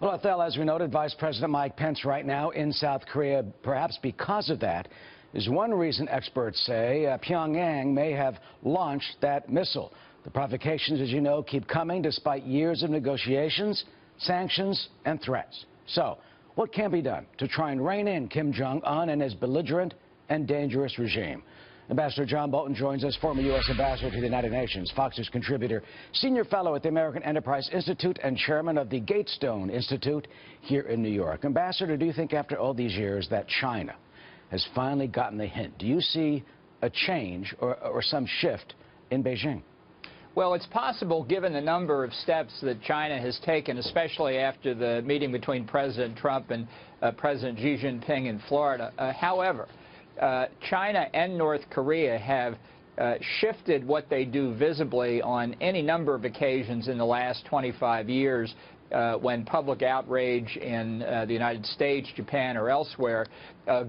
Well, Othell, as we noted, Vice President Mike Pence right now in South Korea. Perhaps because of that is one reason experts say Pyongyang may have launched that missile. The provocations, as you know, keep coming despite years of negotiations, sanctions, and threats. So, what can be done to try and rein in Kim Jong-un and his belligerent and dangerous regime? Ambassador John Bolton joins us, former U.S. Ambassador to the United Nations, Fox News contributor, senior fellow at the American Enterprise Institute, and chairman of the Gatestone Institute here in New York. Ambassador, do you think after all these years that China has finally gotten the hint? Do you see a change or some shift in Beijing? Well, it's possible, given the number of steps that China has taken, especially after the meeting between President Trump and President Xi Jinping in Florida. However, China and North Korea have shifted what they do visibly on any number of occasions in the last 25 years when public outrage in the United States, Japan, or elsewhere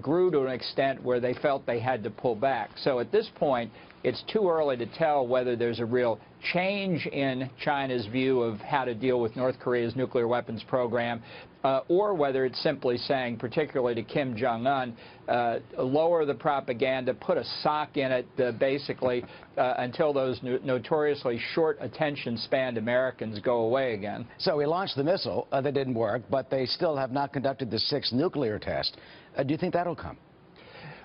grew to an extent where they felt they had to pull back. So at this point, it's too early to tell whether there's a real change in China's view of how to deal with North Korea's nuclear weapons program, or whether it's simply saying, particularly to Kim Jong-un, lower the propaganda, put a sock in it, basically, until those notoriously short attention spanned Americans go away again. So we launched the missile that didn't work, but they still have not conducted the sixth nuclear test. Do you think that'll come?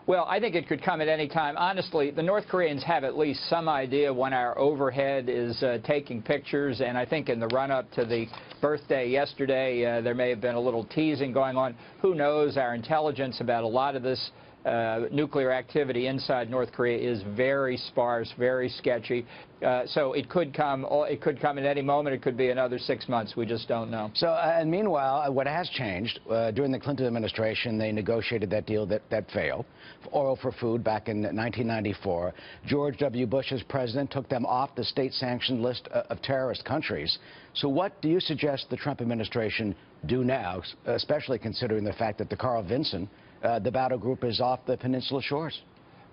Well, I think it could come at any time. Honestly, the North Koreans have at least some idea when our overhead is taking pictures, and I think in the run-up to the birthday yesterday, there may have been a little teasing going on. Who knows? Our intelligence about a lot of this nuclear activity inside North Korea is very sparse, very sketchy. So it could come. It could come at any moment. It could be another 6 months. We just don't know. So, and meanwhile, what has changed during the Clinton administration? They negotiated that deal that failed, oil for food, back in 1994. George W. Bush, as president, took them off the state-sanctioned list of terrorist countries. So, what do you suggest the Trump administration do now, especially considering the fact that the Carl Vinson, the battle group, is off the peninsula shores?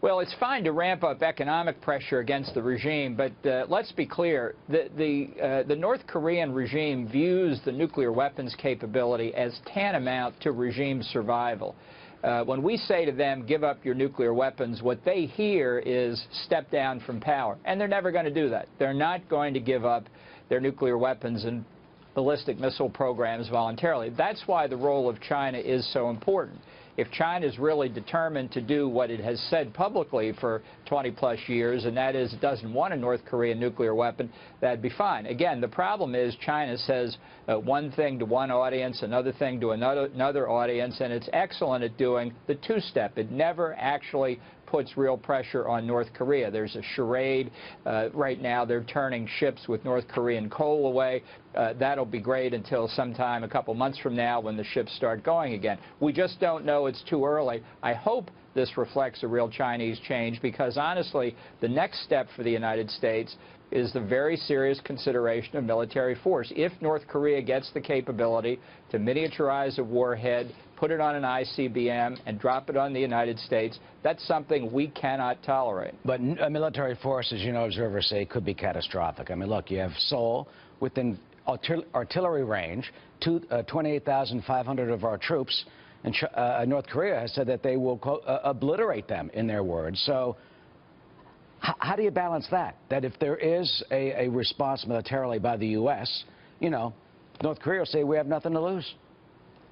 Well, it's fine to ramp up economic pressure against the regime, but let's be clear, the North Korean regime views the nuclear weapons capability as tantamount to regime survival. When we say to them, give up your nuclear weapons, what they hear is step down from power. And they're never going to do that. They're not going to give up their nuclear weapons and ballistic missile programs voluntarily. That's why the role of China is so important. If China is really determined to do what it has said publicly for 20-plus years, and that is it doesn't want a North Korean nuclear weapon, that'd be fine. Again, the problem is China says one thing to one audience, another thing to another audience, and it's excellent at doing the two-step. It never actually puts real pressure on North Korea. There's a charade. Right now they're turning ships with North Korean coal away. That'll be great until sometime a couple months from now when the ships start going again. We just don't know. It's too early. I hope this reflects a real Chinese change because, honestly, the next step for the United States is the very serious consideration of military force. If North Korea gets the capability to miniaturize a warhead, put it on an ICBM, and drop it on the United States, that's something we cannot tolerate. But a military force, as you know, observers say, could be catastrophic. I mean, look, you have Seoul within artillery range, 28,500 of our troops, and North Korea has said that they will, quote, obliterate them, in their words. So how do you balance that? That if there is a response militarily by the U.S., you know, North Korea will say we have nothing to lose.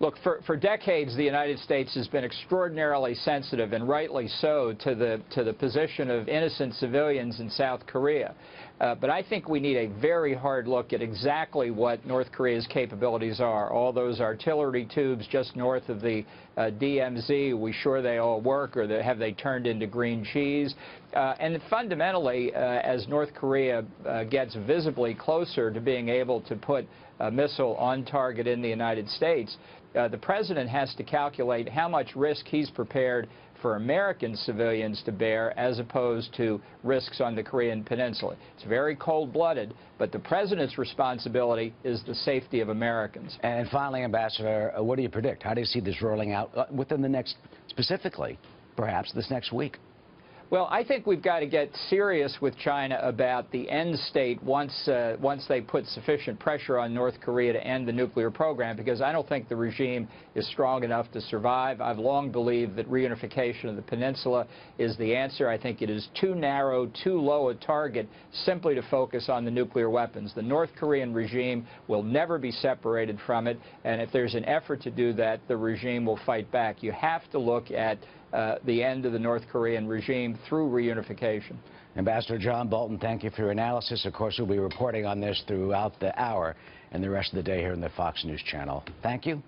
Look, for decades, the United States has been extraordinarily sensitive, and rightly so, to the position of innocent civilians in South Korea. But I think we need a very hard look at exactly what North Korea's capabilities are. All those artillery tubes just north of the DMZ, are we sure they all work, or have they turned into green cheese? And fundamentally, as North Korea gets visibly closer to being able to put a missile on target in the United States, the president has to calculate how much risk he's prepared for American civilians to bear as opposed to risks on the Korean Peninsula. It's very cold-blooded, but the president's responsibility is the safety of Americans. And finally, Ambassador, what do you predict? How do you see this rolling out within the next, specifically, perhaps this next week? Well, I think we've got to get serious with China about the end state once they put sufficient pressure on North Korea to end the nuclear program, because I don't think the regime is strong enough to survive. I've long believed that reunification of the peninsula is the answer. I think it is too narrow, too low a target simply to focus on the nuclear weapons. The North Korean regime will never be separated from it, and if there's an effort to do that, the regime will fight back. You have to look at the end of the North Korean regime through reunification. Ambassador John Bolton, thank you for your analysis. Of course, we'll be reporting on this throughout the hour and the rest of the day here in the Fox News Channel. Thank you.